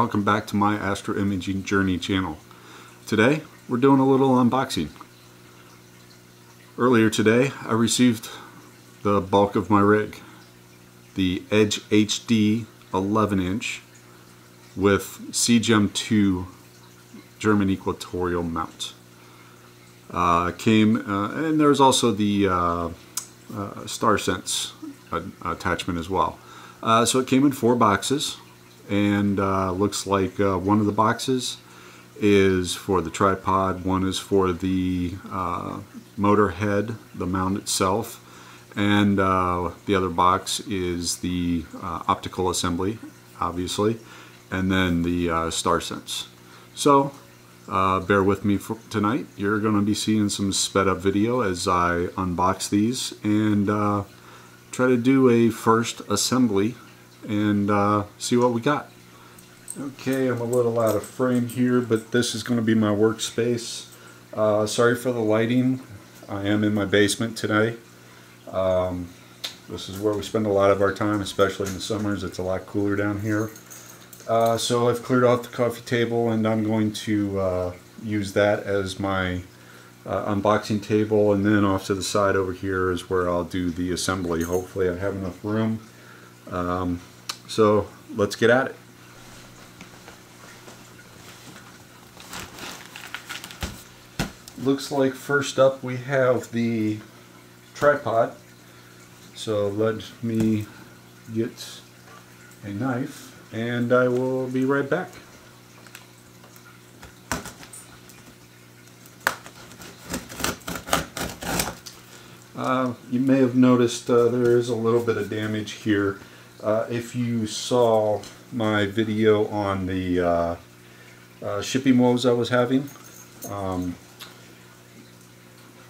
welcome back to my Astroimaging Journey channel. Today we're doing a little unboxing. Earlier today I received the bulk of my rig, the EdgeHD 11-inch with CGEM II German equatorial mount. And there's also the StarSense attachment as well. So it came in 4 boxes, and looks like one of the boxes is for the tripod, one is for the motor head, the mount itself, and the other box is the optical assembly, obviously, and then the StarSense. So bear with me for tonight. You're going to be seeing some sped up video as I unbox these and try to do a first assembly and see what we got. Okay, I'm a little out of frame here, but this is going to be my workspace. Sorry for the lighting. I am in my basement today. This is where we spend a lot of our time, especially in the summers. It's a lot cooler down here. So I've cleared off the coffee table, and I'm going to use that as my unboxing table, and then off to the side over here is where I'll do the assembly. Hopefully I have enough room. So let's get at it. Looks like first up we have the tripod. So let me get a knife and I will be right back. You may have noticed there is a little bit of damage here. If you saw my video on the shipping woes I was having,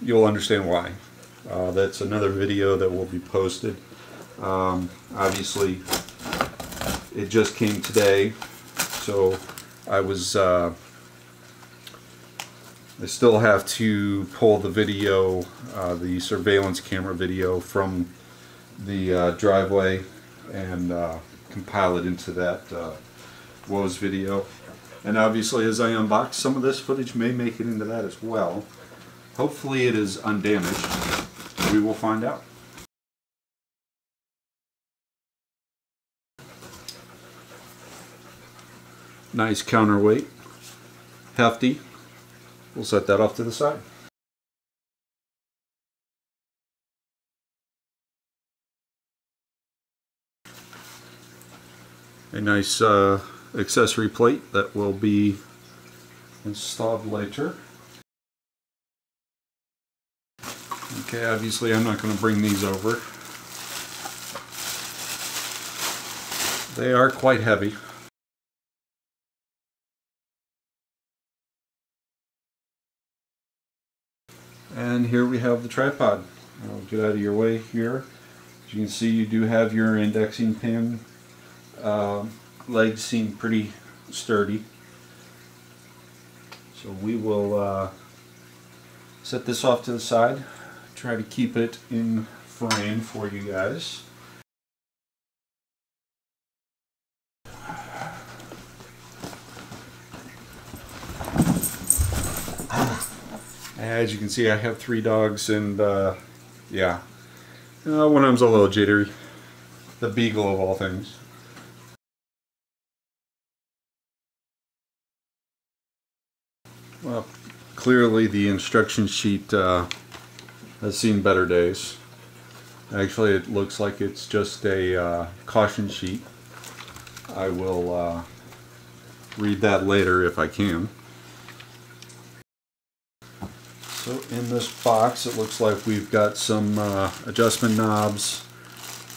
you'll understand why. That's another video that will be posted. Obviously it just came today, so I still have to pull the video, the surveillance camera video from the driveway and compile it into that woes video. And obviously as I unbox, some of this footage may make it into that as well. Hopefully it is undamaged. We will find out. Nice counterweight, hefty. We'll set that off to the side. A nice accessory plate that will be installed later. Okay, obviously I'm not going to bring these over. They are quite heavy. And here we have the tripod. I'll get out of your way here. As you can see, you do have your indexing pin. Legs seem pretty sturdy. So we will set this off to the side. Try to keep it in frame for you guys. As you can see, I have 3 dogs, and yeah, one of them's a little jittery. The beagle of all things. Well, clearly the instruction sheet has seen better days. Actually, it looks like it's just a caution sheet. I will read that later if I can. So in this box it looks like we've got some adjustment knobs,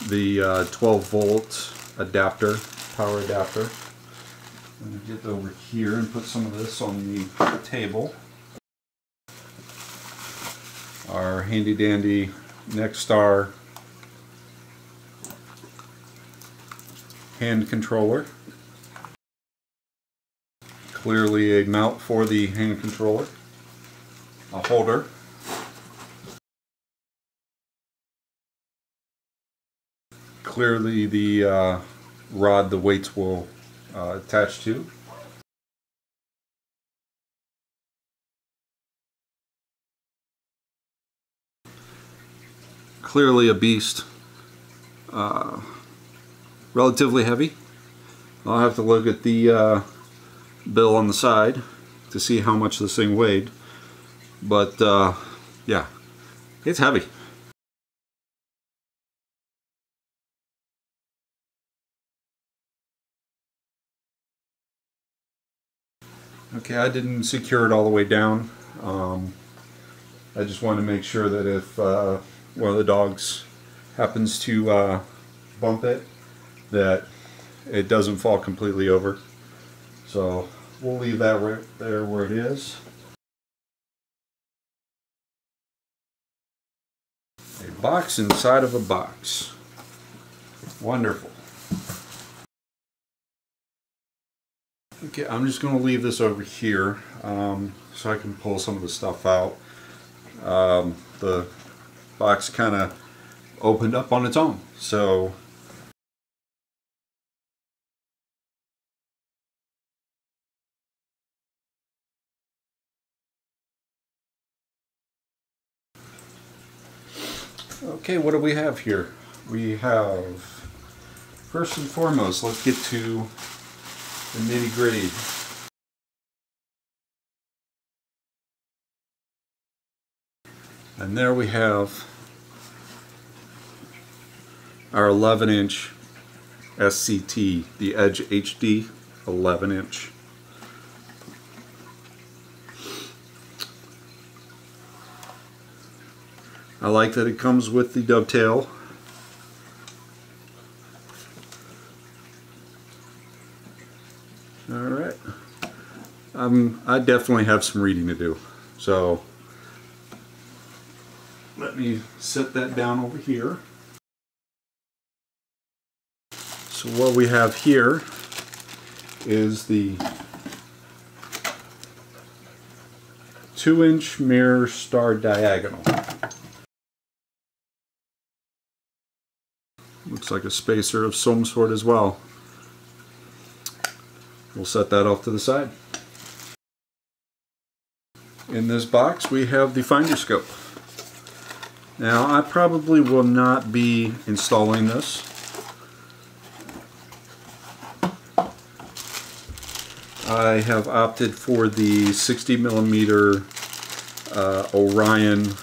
the 12-volt adapter, power adapter. I'm going to get over here and put some of this on the table. Our handy dandy Nexstar hand controller. Clearly a mount for the hand controller. A holder. Clearly the rod, the weights will attached to. Clearly a beast. Relatively heavy. I'll have to look at the bill on the side to see how much this thing weighed, but yeah, it's heavy. Okay, I didn't secure it all the way down. I just wanted to make sure that if one of the dogs happens to bump it, that it doesn't fall completely over. So we'll leave that right there where it is. A box inside of a box. Wonderful. Okay, I'm just going to leave this over here so I can pull some of the stuff out. The box kind of opened up on its own, so okay, what do we have here? We have, first and foremost, let's get to the nitty-gritty. And there we have our 11-inch SCT, the EdgeHD 11-inch. I like that it comes with the dovetail. Alright. I definitely have some reading to do. So let me set that down over here. So what we have here is the 2-inch mirror star diagonal. Looks like a spacer of some sort as well. We'll set that off to the side. In this box we have the finder scope. Now I probably will not be installing this. I have opted for the 60mm Orion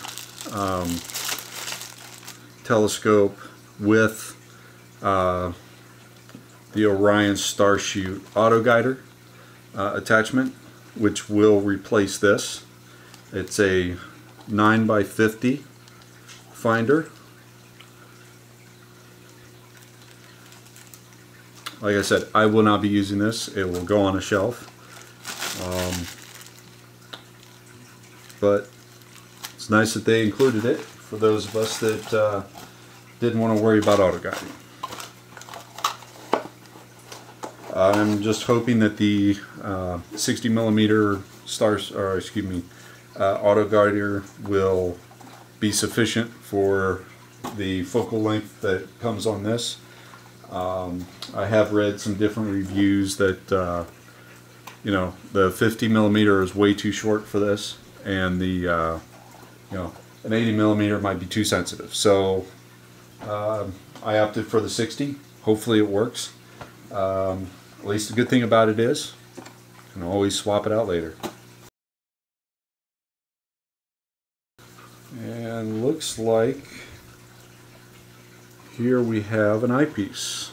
telescope with the Orion Starshoot auto guider attachment, which will replace this. It's a 9x50 finder. Like I said, I will not be using this. It will go on a shelf. But it's nice that they included it for those of us that didn't want to worry about auto guiding. I'm just hoping that the 60mm auto guider will be sufficient for the focal length that comes on this. I have read some different reviews that you know, the 50mm is way too short for this, and the you know, an 80mm might be too sensitive. So I opted for the 60. Hopefully it works. At least the good thing about it is you can always swap it out later. And looks like here we have an eyepiece.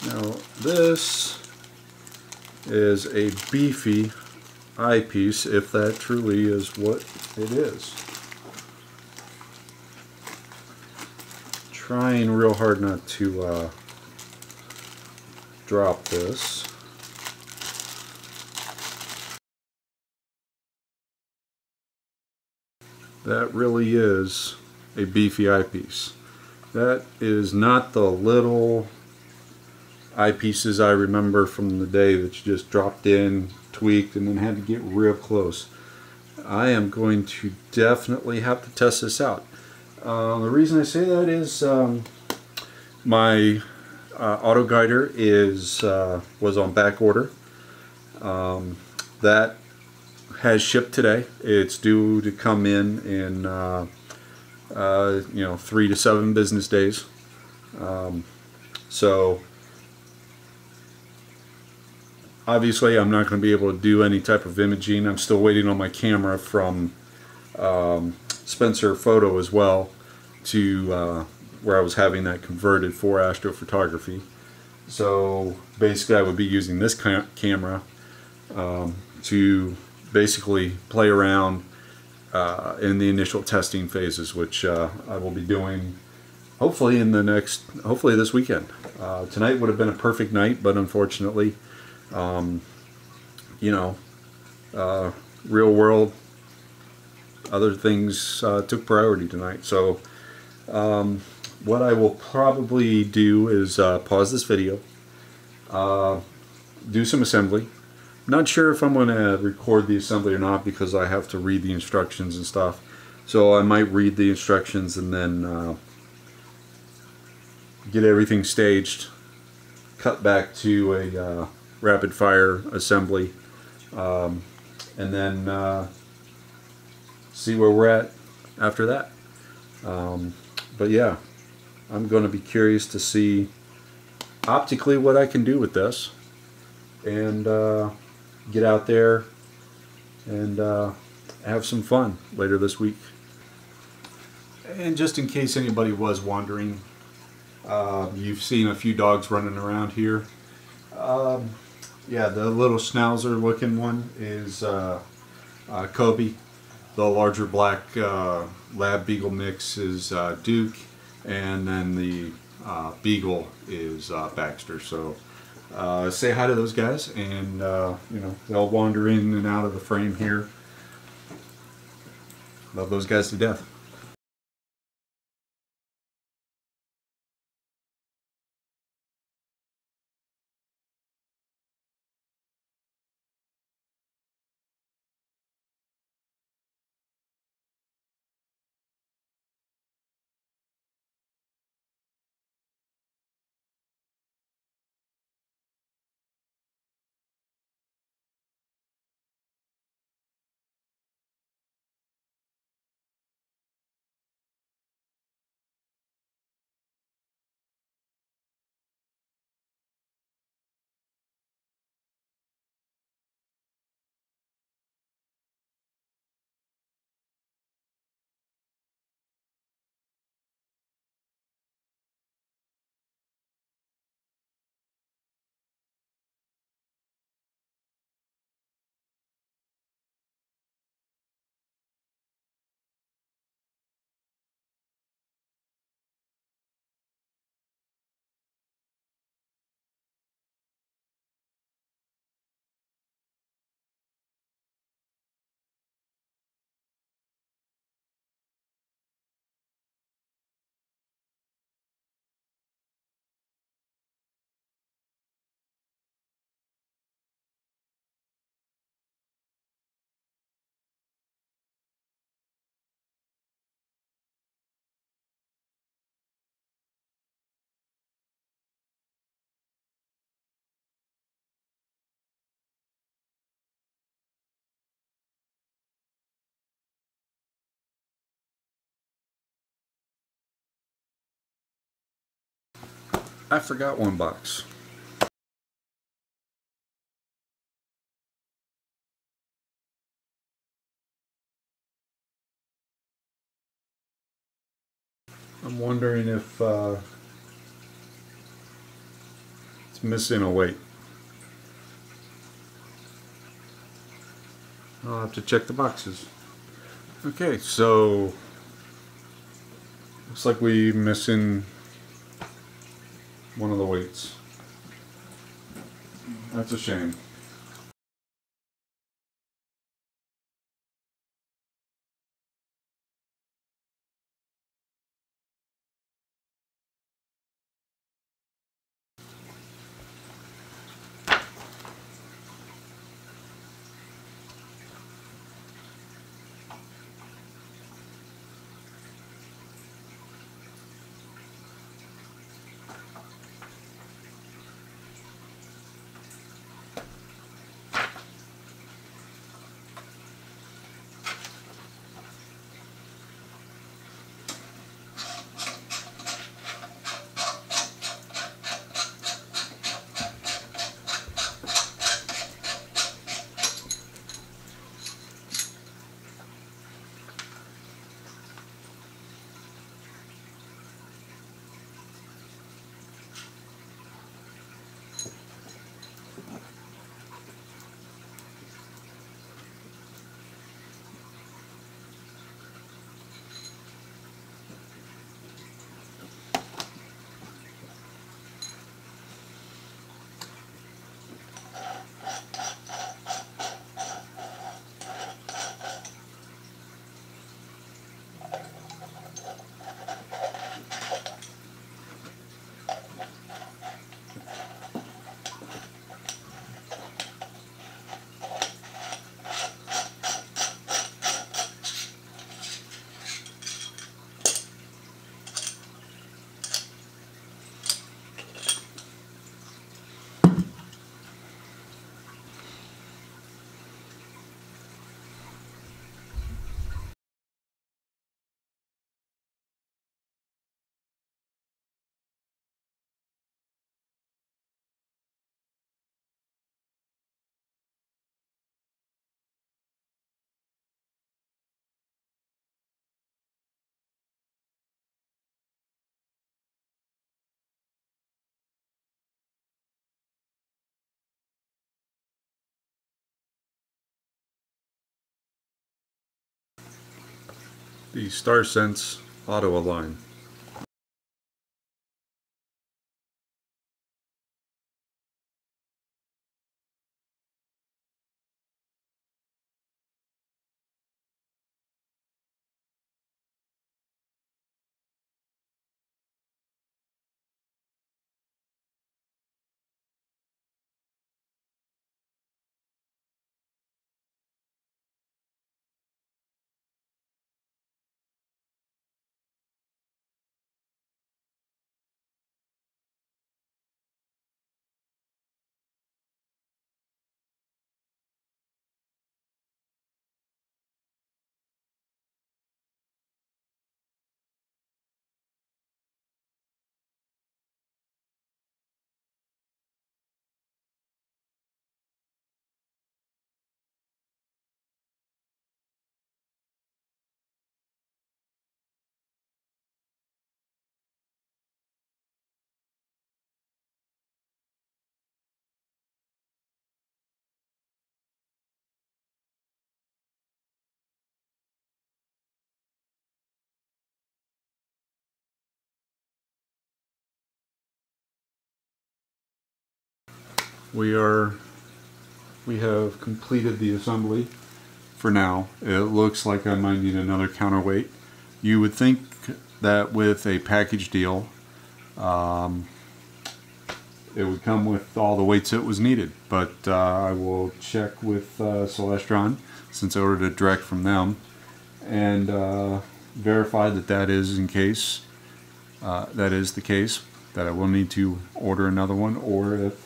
Now this is a beefy eyepiece, if that truly is what it is. Trying real hard not to drop this. That really is a beefy eyepiece. That is not the little eyepieces I remember from the day that you just dropped in, tweaked, and then had to get real close. I am going to definitely have to test this out. The reason I say that is my auto guider was on back order. That has shipped today. It's due to come in 3 to 7 business days. So obviously I'm not going to be able to do any type of imaging. I'm still waiting on my camera from Spencer Photo as well, to where I was having that converted for astrophotography. So basically I would be using this camera to basically play around in the initial testing phases, which I will be doing hopefully hopefully this weekend. Tonight would have been a perfect night, but unfortunately, real world, other things took priority tonight. So what I will probably do is pause this video, do some assembly. Not sure if I'm going to record the assembly or not, because I have to read the instructions and stuff. So I might read the instructions and then get everything staged, cut back to a rapid fire assembly, and then see where we're at after that. But yeah, I'm going to be curious to see optically what I can do with this, and get out there and have some fun later this week. And just in case anybody was wondering, you've seen a few dogs running around here. Yeah, the little schnauzer looking one is Kobe. The larger black lab beagle mix is Duke, and then the beagle is Baxter. So say hi to those guys, and they'll wander in and out of the frame here. Love those guys to death. I forgot one box. I'm wondering if it's missing a weight. I'll have to check the boxes. Okay, so looks like we're missing one of the weights. That's a shame. the StarSense autoalign. We have completed the assembly for now. It looks like I might need another counterweight. You would think that with a package deal it would come with all the weights it was needed, but I will check with Celestron, since I ordered it direct from them, and verify that that is the case, that I will need to order another one, or if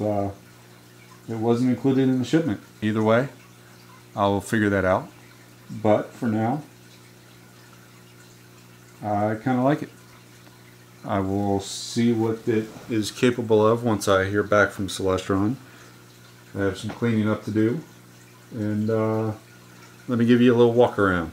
it wasn't included in the shipment. Either way, I'll figure that out. But for now, I kind of like it. I will see what it is capable of once I hear back from Celestron. I have some cleaning up to do, and let me give you a little walk around.